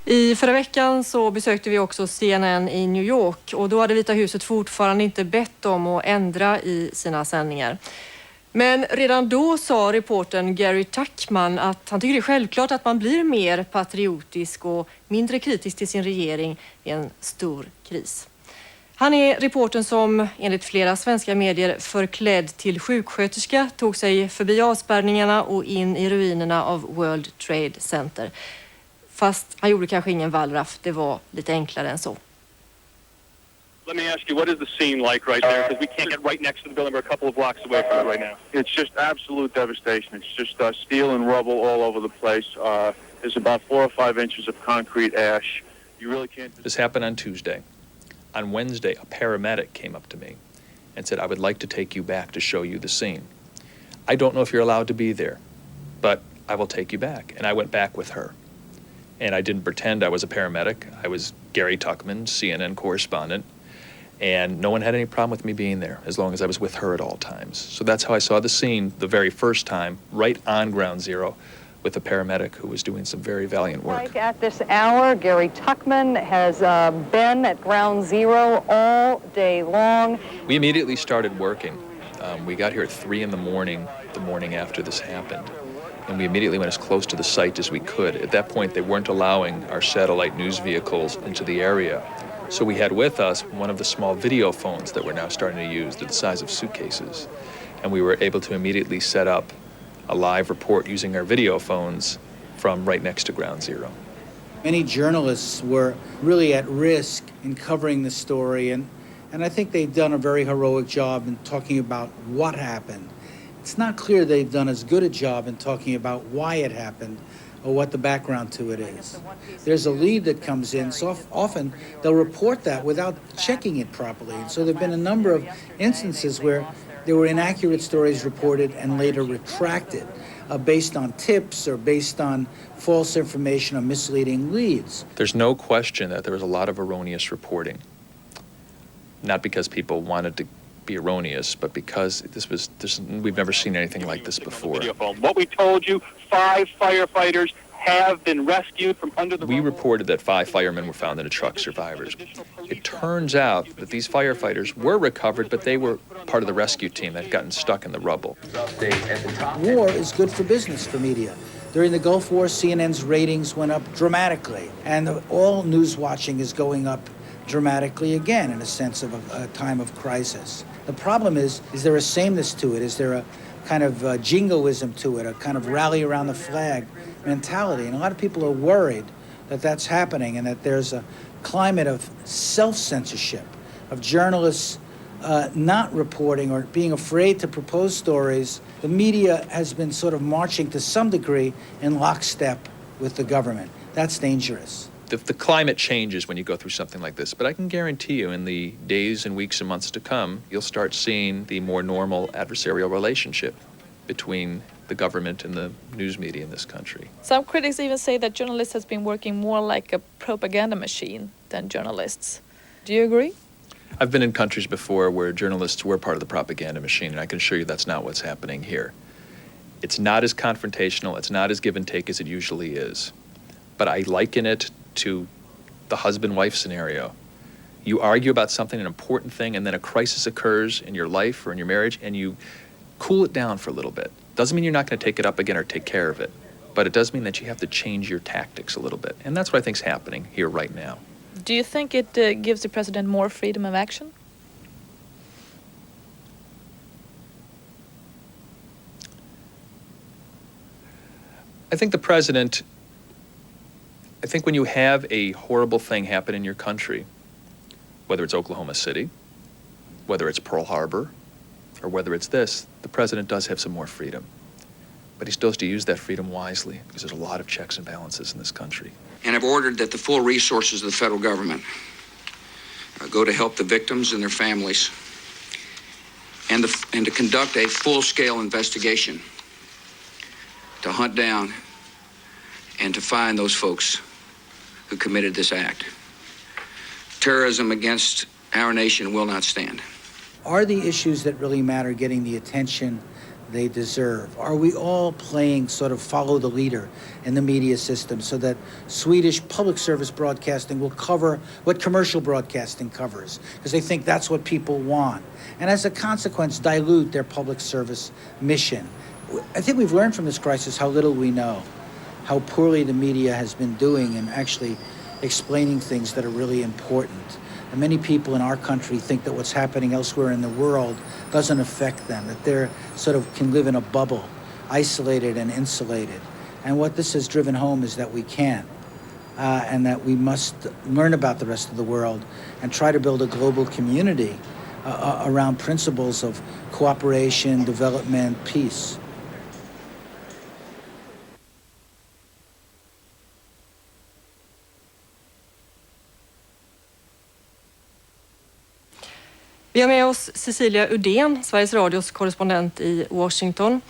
I förra veckan så besökte vi också CNN i New York och då hade Vita huset fortfarande inte bett om att ändra i sina sändningar. Men redan då sa reportern Gary Tuckman att han tycker det är självklart att man blir mer patriotisk och mindre kritisk till sin regering i en stor kris. Han är reportern som enligt flera svenska medier förklädd till sjuksköterska tog sig förbi avspärrningarna och in i ruinerna av World Trade Center. Fast han gjorde kanske ingen wallraff, det var lite enklare än så. Let me ask you, what is the scene like right there? Because we can't get right next to the building. We're a couple of blocks away from it right now. It's just absolute devastation. It's just steel and rubble all over the place. There's about 4 or 5 inches of concrete ash. You really can't... This happened on Tuesday. On Wednesday, a paramedic came up to me and said, I would like to take you back to show you the scene. I don't know if you're allowed to be there, but I will take you back. And I went back with her. And I didn't pretend I was a paramedic. I was Gary Tuckman, CNN correspondent. And no one had any problem with me being there as long as I was with her at all times. So that's how I saw the scene the very first time, right on ground zero, with a paramedic who was doing some very valiant work. Like at this hour, Gary Tuckman has been at ground zero all day long. We immediately started working. We got here at 3 in the morning after this happened. And we immediately went as close to the site as we could. At that point, they weren't allowing our satellite news vehicles into the area. So we had with us one of the small video phones that we're now starting to use. They're the size of suitcases. And we were able to immediately set up a live report using our video phones from right next to ground zero. Many journalists were really at risk in covering the story, and I think they've done a very heroic job in talking about what happened. It's not clear they've done as good a job in talking about why it happened or what the background to it is. There's a lead that comes in, so often they'll report that without checking it properly. And so there have been a number of instances where there were inaccurate stories reported and later retracted based on tips or based on false information or misleading leads. There's no question that there was a lot of erroneous reporting. Not because people wanted to be erroneous, but because we've never seen anything like this before. What we told you, 5 firefighters have been rescued from under the... We reported that 5 firemen were found in a truck, survivors. It turns out that these firefighters were recovered, but they were part of the rescue team that had gotten stuck in the rubble. War is good for business for media. During the Gulf War, CNN's ratings went up dramatically, and all news watching is going up dramatically again in a sense of a time of crisis. The problem is there a sameness to it? Is there a kind of jingoism to it, a kind of rally around the flag mentality? And a lot of people are worried that that's happening and that there's a climate of self-censorship, of journalists not reporting or being afraid to propose stories. The media has been sort of marching to some degree in lockstep with the government. That's dangerous. The climate changes when you go through something like this, but I can guarantee you in the days and weeks and months to come, you'll start seeing the more normal adversarial relationship between the government and the news media in this country. Some critics even say that journalists has been working more like a propaganda machine than journalists. Do you agree? I've been in countries before where journalists were part of the propaganda machine, and I can assure you that's not what's happening here. It's not as confrontational, it's not as give and take as it usually is. But I liken it to the husband-wife scenario. You argue about something, an important thing, and then a crisis occurs in your life or in your marriage, and you cool it down for a little bit. Doesn't mean you're not going to take it up again or take care of it, but it does mean that you have to change your tactics a little bit. And that's what I think is happening here right now. Do you think it gives the president more freedom of action? I think the president, I think when you have a horrible thing happen in your country, whether it's Oklahoma City, whether it's Pearl Harbor, or whether it's this, the president does have some more freedom. But he still has to use that freedom wisely because there's a lot of checks and balances in this country. And have ordered that the full resources of the federal government go to help the victims and their families and to conduct a full-scale investigation to hunt down and to find those folks who committed this act. Terrorism against our nation will not stand. Are the issues that really matter getting the attention they deserve? Are we all playing sort of follow the leader in the media system so that Swedish public service broadcasting will cover what commercial broadcasting covers because they think that's what people want, and as a consequence dilute their public service mission? I think we've learned from this crisis how little we know, how poorly the media has been doing in actually explaining things that are really important. And many people in our country think that what's happening elsewhere in the world doesn't affect them, that they're sort of can live in a bubble, isolated and insulated. And what this has driven home is that we can't, and that we must learn about the rest of the world and try to build a global community around principles of cooperation, development, peace. Vi har med oss Cecilia Udén, Sveriges Radios korrespondent i Washington.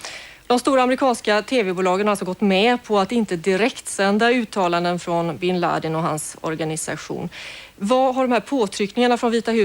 De stora amerikanska tv-bolagen har alltså gått med på att inte direktsända uttalanden från bin Laden och hans organisation. Vad har de här påtryckningarna från Vita huset